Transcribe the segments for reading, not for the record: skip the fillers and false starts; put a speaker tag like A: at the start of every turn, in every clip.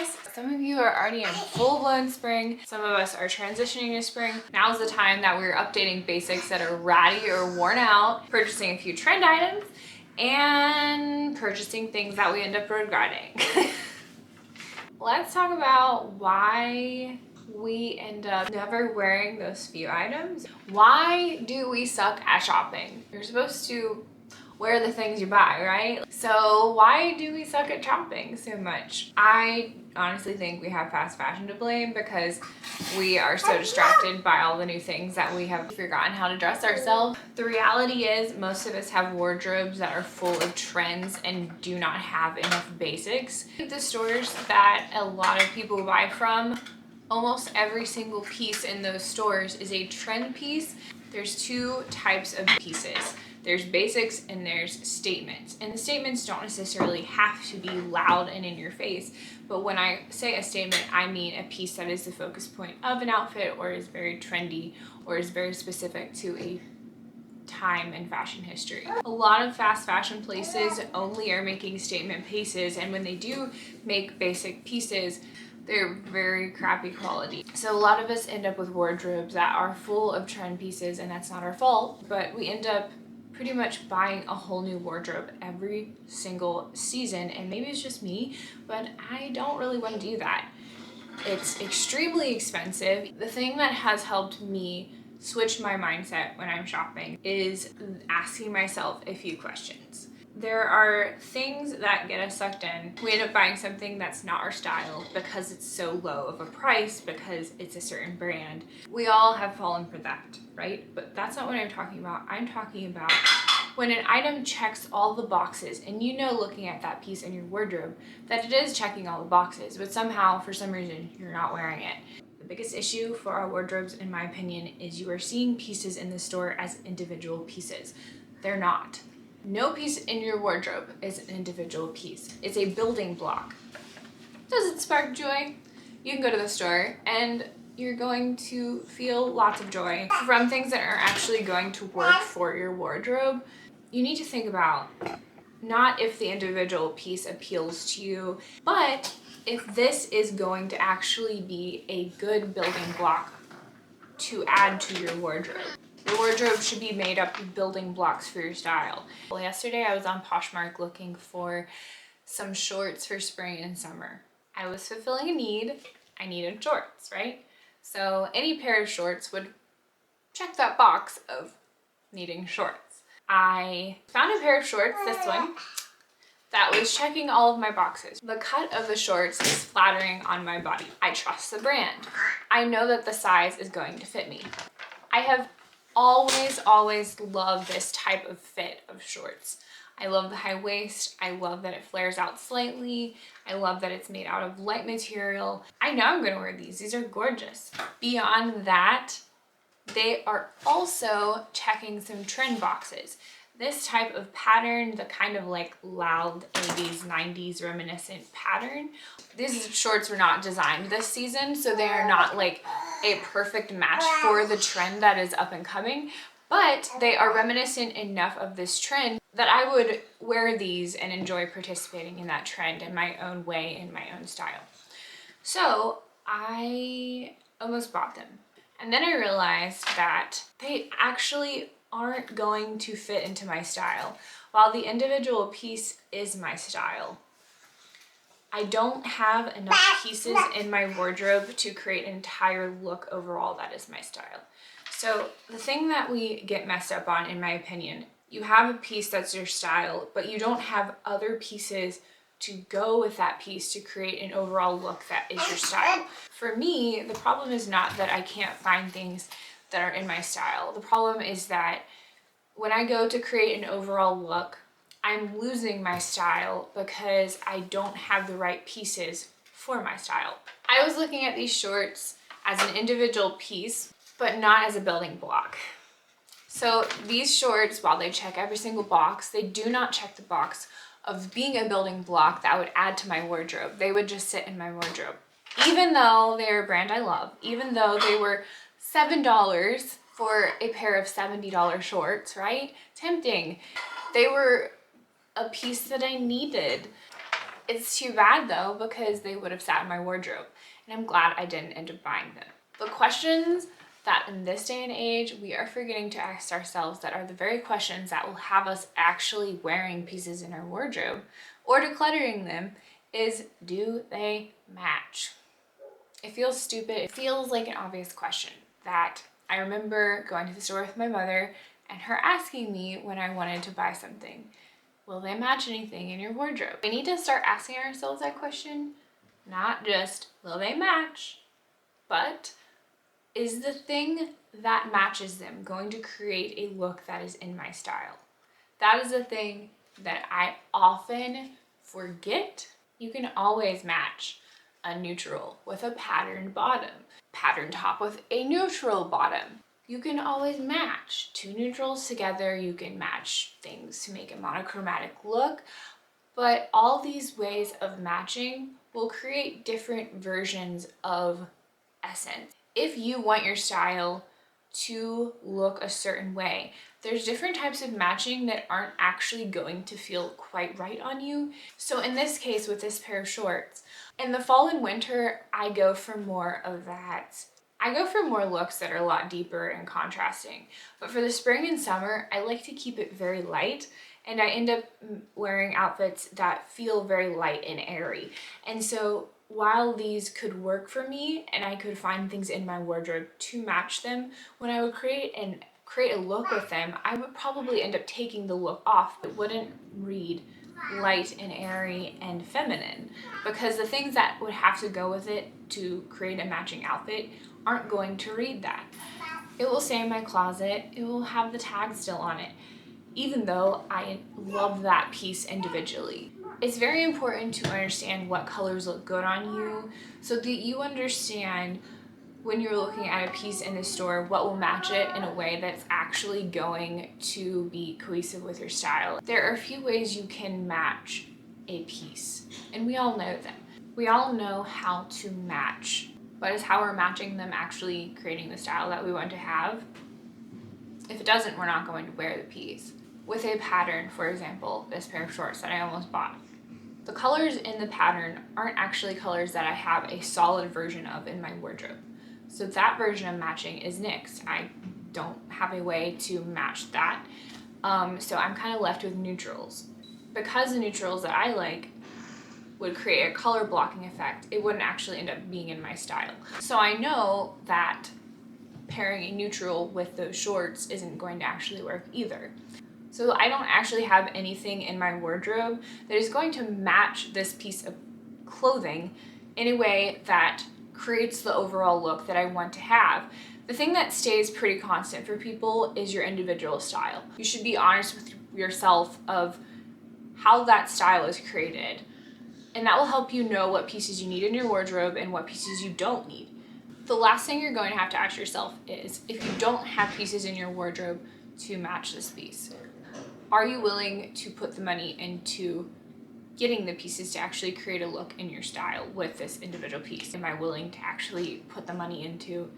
A: guess. Some of you are already in full-blown spring. Some of us are transitioning to spring. Now's the time that we're updating basics that are ratty or worn out, purchasing a few trend items, and purchasing things that we end up regretting. Let's talk about why we end up never wearing those few items. Why do we suck at shopping? You're supposed to wear the things you buy, right? So why do we suck at shopping so much? I honestly think we have fast fashion to blame because we are so distracted by all the new things that we have forgotten how to dress ourselves. The reality is most of us have wardrobes that are full of trends and do not have enough basics. The stores that a lot of people buy from, almost every single piece in those stores is a trend piece. There's two types of pieces. There's basics and there's statements. And the statements don't necessarily have to be loud and in your face. But when I say a statement, I mean a piece that is the focus point of an outfit or is very trendy or is very specific to a time in fashion history. A lot of fast fashion places only are making statement pieces, and when they do make basic pieces, they're very crappy quality. So a lot of us end up with wardrobes that are full of trend pieces, and that's not our fault, but we end up pretty much buying a whole new wardrobe every single season. And maybe it's just me, but I don't really want to do that. It's extremely expensive. The thing that has helped me switch my mindset when I'm shopping is asking myself a few questions. There are things that get us sucked in. We end up buying something that's not our style because it's so low of a price, because it's a certain brand. We all have fallen for that, right? But that's not what I'm talking about. I'm talking about when an item checks all the boxes and you know, looking at that piece in your wardrobe, that it is checking all the boxes, but somehow, for some reason, you're not wearing it. The biggest issue for our wardrobes, in my opinion, is you are seeing pieces in the store as individual pieces. They're not. No piece in your wardrobe is an individual piece. It's a building block. Does it spark joy? You can go to the store and you're going to feel lots of joy from things that are actually going to work for your wardrobe. You need to think about not if the individual piece appeals to you, but if this is going to actually be a good building block to add to your wardrobe. Your wardrobe should be made up of building blocks for your style. Well, yesterday I was on Poshmark looking for some shorts for spring and summer. I was fulfilling a need. I needed shorts, right? So any pair of shorts would check that box of needing shorts. I found a pair of shorts, this one, that was checking all of my boxes. The cut of the shorts is flattering on my body. I trust the brand. I know that the size is going to fit me. I have always loved this type of fit of shorts. I love the high waist. I love that it flares out slightly. I love that it's made out of light material. I know I'm gonna wear these. These are gorgeous. Beyond that, they are also checking some trend boxes. This type of pattern, the kind of like loud 80s, 90s reminiscent pattern, these shorts were not designed this season, so they are not like a perfect match for the trend that is up and coming, but they are reminiscent enough of this trend that I would wear these and enjoy participating in that trend in my own way, in my own style. So I almost bought them. And then I realized that they actually aren't going to fit into my style. While the individual piece is my style, I don't have enough pieces in my wardrobe to create an entire look overall that is my style. So the thing that we get messed up on, in my opinion, you have a piece that's your style, but you don't have other pieces to go with that piece to create an overall look that is your style. For me, the problem is not that I can't find things that are in my style. The problem is that when I go to create an overall look, I'm losing my style because I don't have the right pieces for my style. I was looking at these shorts as an individual piece, but not as a building block. So these shorts, while they check every single box, they do not check the box of being a building block that would add to my wardrobe. They would just sit in my wardrobe. Even though they're a brand I love, even though they were $7 for a pair of $70 shorts, right? Tempting. They were a piece that I needed. It's too bad though, because they would have sat in my wardrobe, and I'm glad I didn't end up buying them. The questions that in this day and age we are forgetting to ask ourselves, that are the very questions that will have us actually wearing pieces in our wardrobe or decluttering them, is, do they match? It feels stupid. It feels like an obvious question that I remember going to the store with my mother and her asking me when I wanted to buy something, will they match anything in your wardrobe? We need to start asking ourselves that question, not just will they match, but is the thing that matches them going to create a look that is in my style? That is the thing that I often forget. You can always match a neutral with a patterned bottom, patterned top with a neutral bottom. You can always match two neutrals together. You can match things to make a monochromatic look, but all these ways of matching will create different versions of essence. If you want your style to look a certain way, there's different types of matching that aren't actually going to feel quite right on you. So in this case, with this pair of shorts, in the fall and winter, I go for more of that. I go for more looks that are a lot deeper and contrasting. But for the spring and summer, I like to keep it very light, and I end up wearing outfits that feel very light and airy. And so while these could work for me and I could find things in my wardrobe to match them, when I would create a look with them, I would probably end up taking the look off. It wouldn't read light and airy and feminine, because the things that would have to go with it to create a matching outfit aren't going to read that. It will stay in my closet. It will have the tag still on it, even though I love that piece individually. It's very important to understand what colors look good on you, so that you understand when you're looking at a piece in the store what will match it in a way that's actually going to be cohesive with your style. There are a few ways you can match a piece, and we all know them. We all know how to match, but is how we're matching them actually creating the style that we want to have? If it doesn't, we're not going to wear the piece. With a pattern, for example, this pair of shorts that I almost bought, the colors in the pattern aren't actually colors that I have a solid version of in my wardrobe. So that version of matching is nixed. I don't have a way to match that. So I'm kind of left with neutrals. Because the neutrals that I like would create a color blocking effect, it wouldn't actually end up being in my style. So I know that pairing a neutral with those shorts isn't going to actually work either. So I don't actually have anything in my wardrobe that is going to match this piece of clothing in a way that creates the overall look that I want to have. The thing that stays pretty constant for people is your individual style. You should be honest with yourself of how that style is created, and that will help you know what pieces you need in your wardrobe and what pieces you don't need. The last thing you're going to have to ask yourself is, if you don't have pieces in your wardrobe to match this piece, are you willing to put the money into getting the pieces to actually create a look in your style with this individual piece? Am I willing to actually put the money into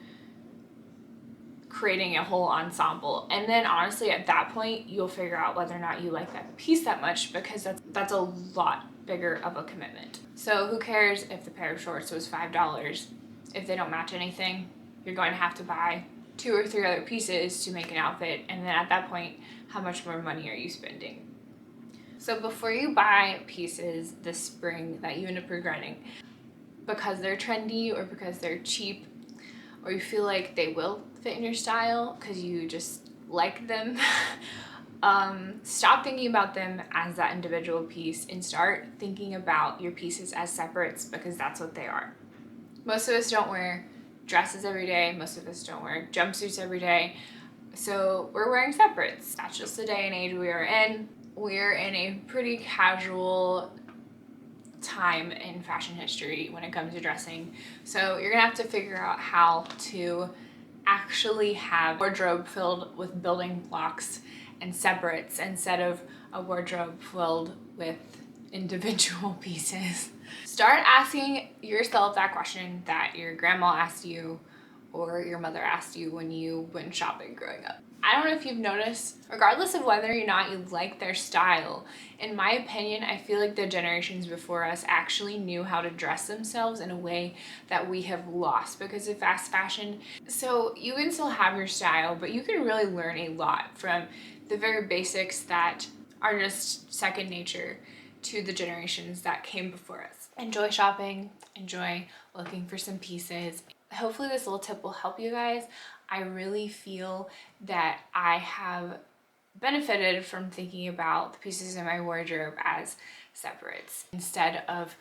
A: creating a whole ensemble? And then honestly, at that point, you'll figure out whether or not you like that piece that much, because that's a lot bigger of a commitment. So who cares if the pair of shorts was $5? If they don't match anything, you're going to have to buy 2 or 3 other pieces to make an outfit, and then at that point, how much more money are you spending? So before you buy pieces this spring that you end up regretting because they're trendy or because they're cheap, or you feel like they will fit in your style because you just like them, stop thinking about them as that individual piece and start thinking about your pieces as separates, because that's what they are. Most of us don't wear dresses every day. Most of us don't wear jumpsuits every day. So we're wearing separates. That's just the day and age we are in. We're in a pretty casual time in fashion history when it comes to dressing. So you're gonna have to figure out how to actually have a wardrobe filled with building blocks and separates instead of a wardrobe filled with individual pieces. Start asking yourself that question that your grandma asked you or your mother asked you when you went shopping growing up. I don't know if you've noticed, regardless of whether or not you like their style, in my opinion, I feel like the generations before us actually knew how to dress themselves in a way that we have lost because of fast fashion. So you can still have your style, but you can really learn a lot from the very basics that are just second nature to the generations that came before us. Enjoy shopping, enjoy looking for some pieces. Hopefully this little tip will help you guys. I really feel that I have benefited from thinking about the pieces in my wardrobe as separates instead of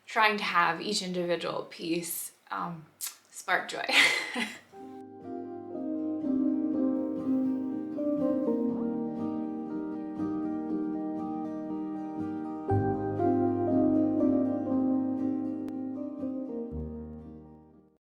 A: trying to have each individual piece spark joy.